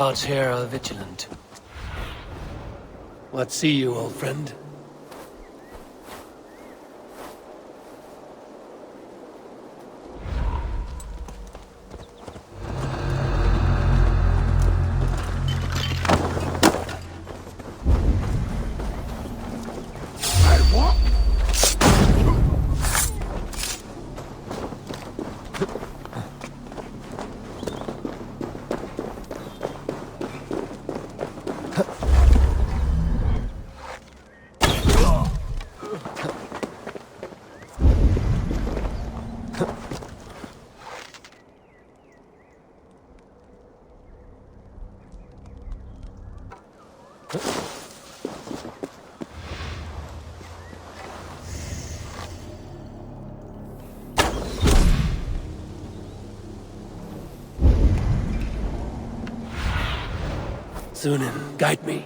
Guards here are vigilant. What see you, old friend? Sunan, guide me.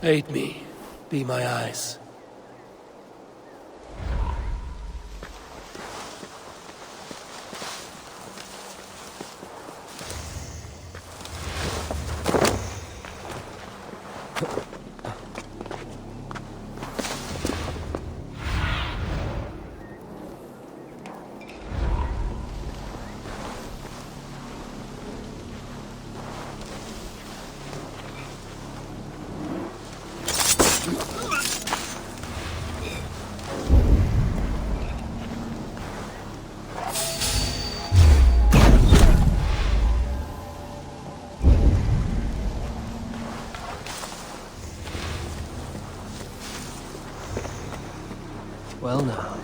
Aid me. Be my eyes. Well now.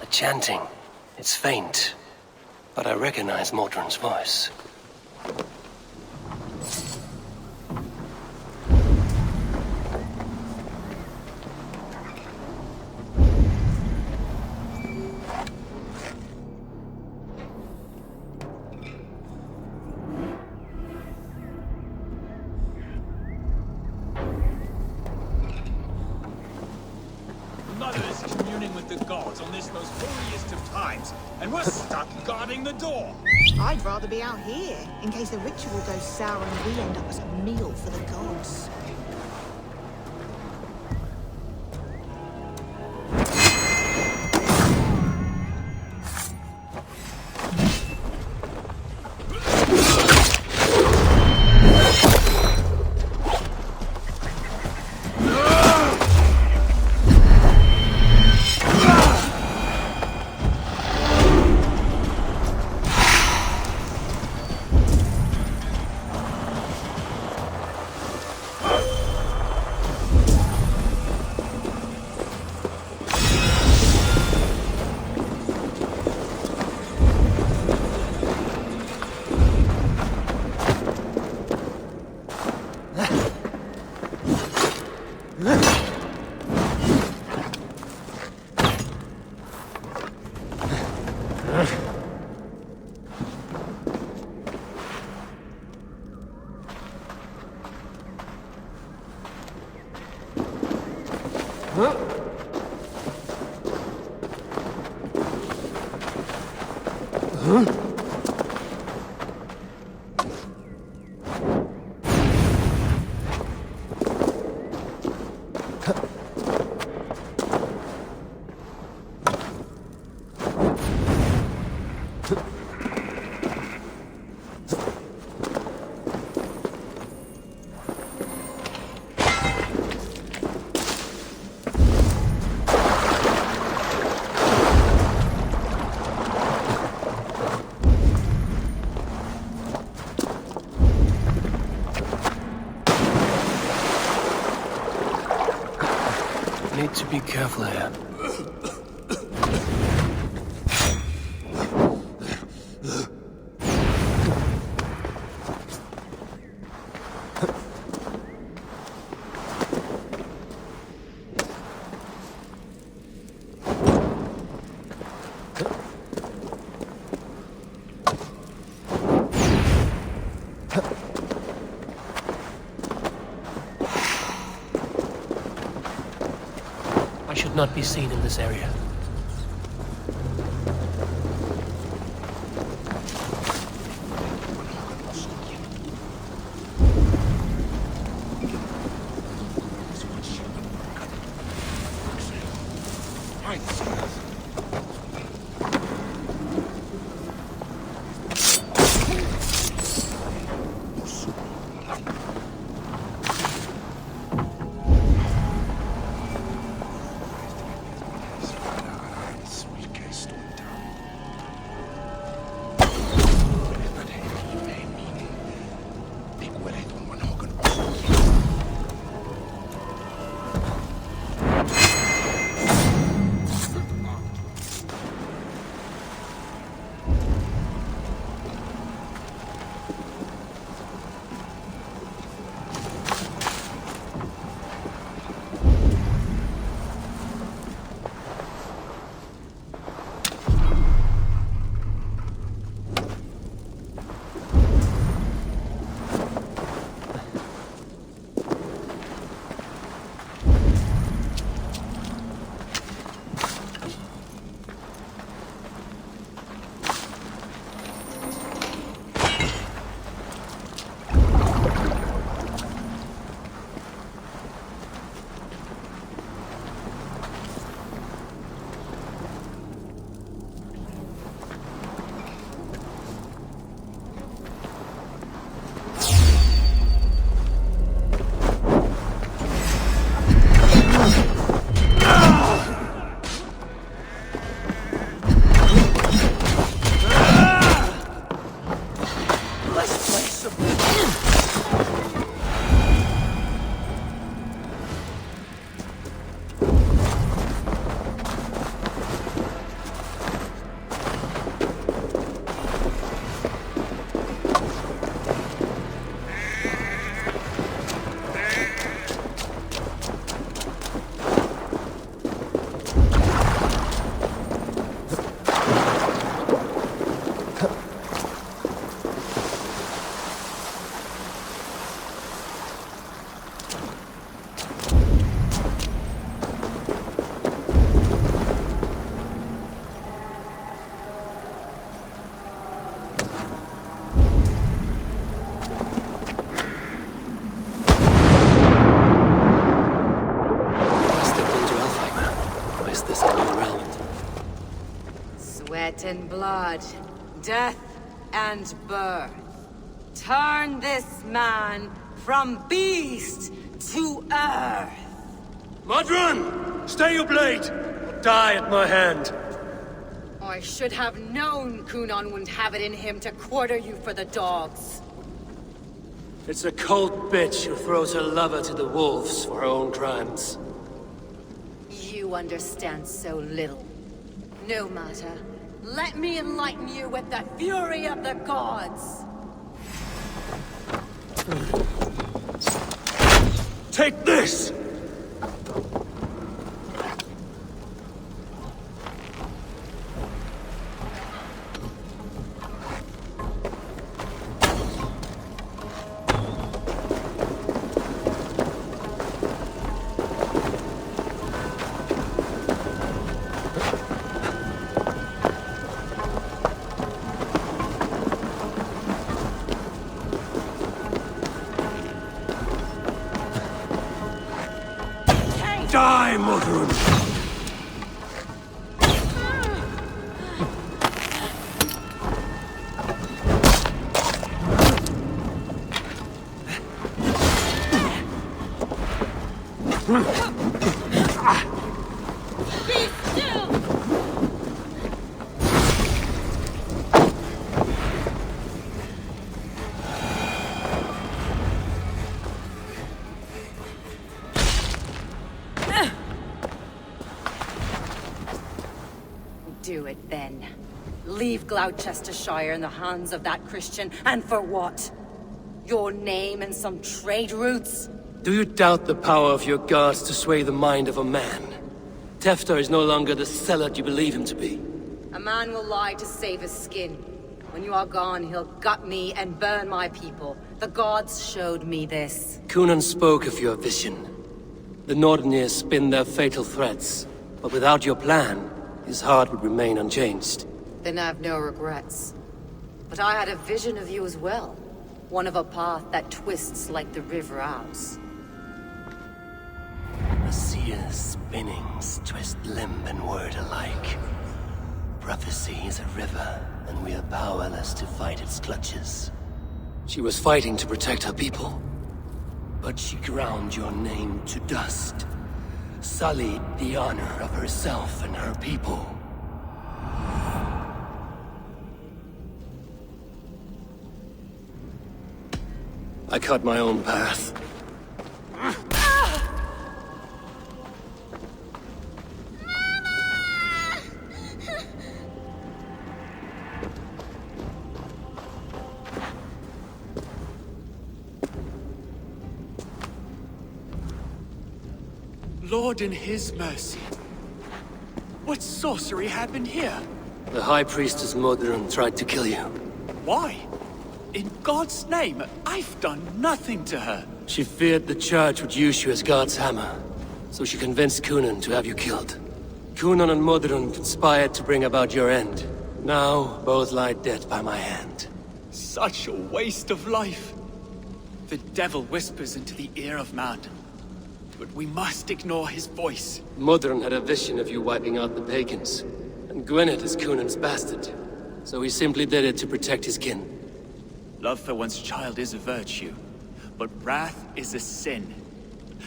The chanting. It's faint, but I recognize Mordrin's voice. Mother is communing with the gods on this most holiest of times, and we're stuck guarding the door. I'd rather be out here, in case the ritual goes sour and we end up as a meal for the gods. Need to be careful here. I should not be seen in this area. Sweat and blood, death and birth. Turn this man from beast to earth. Modron! Stay your blade! Or die at my hand! I should have known Kunon wouldn't have it in him to quarter you for the dogs. It's a cold bitch who throws her lover to the wolves for her own crimes. You understand so little. No matter. Let me enlighten you with the fury of the gods! Take this! Do it then. Leave Glowcestrescire in the hands of that Christian, and for what? Your name and some trade routes? Do you doubt the power of your gods to sway the mind of a man? Tefter is no longer the zealot you believe him to be. A man will lie to save his skin. When you are gone, he'll gut me and burn my people. The gods showed me this. Cunan spoke of your vision. The Nordenir spin their fatal threats, but without your plan, his heart would remain unchanged. Then I have no regrets. But I had a vision of you as well. One of a path that twists like the river Ouse. A seer's spinnings twist limb and word alike. Prophecy is a river, and we are powerless to fight its clutches. She was fighting to protect her people, but she ground your name to dust, sullied the honor of herself and her people. I cut my own path. Lord in his mercy. What sorcery happened here? The High Priestess Modron tried to kill you. Why? In God's name, I've done nothing to her. She feared the Church would use you as God's hammer, so she convinced Cunan to have you killed. Cunan and Modron conspired to bring about your end. Now, both lie dead by my hand. Such a waste of life. The devil whispers into the ear of man. But we must ignore his voice. Modron had a vision of you wiping out the pagans, and Gwynedd is Cunan's bastard, so he simply did it to protect his kin. Love for one's child is a virtue, but wrath is a sin.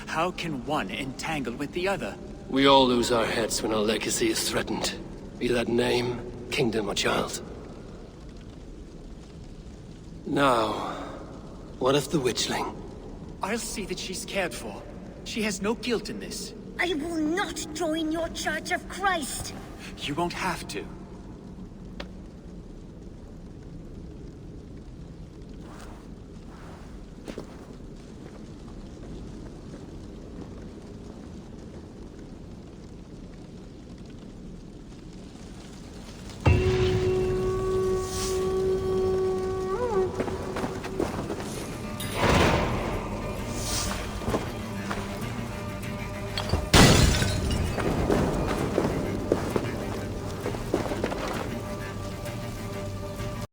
How can one entangle with the other? We all lose our heads when our legacy is threatened, be that name, kingdom, or child. Now, what of the witchling? I'll see that she's cared for. She has no guilt in this. I will not join your Church of Christ. You won't have to.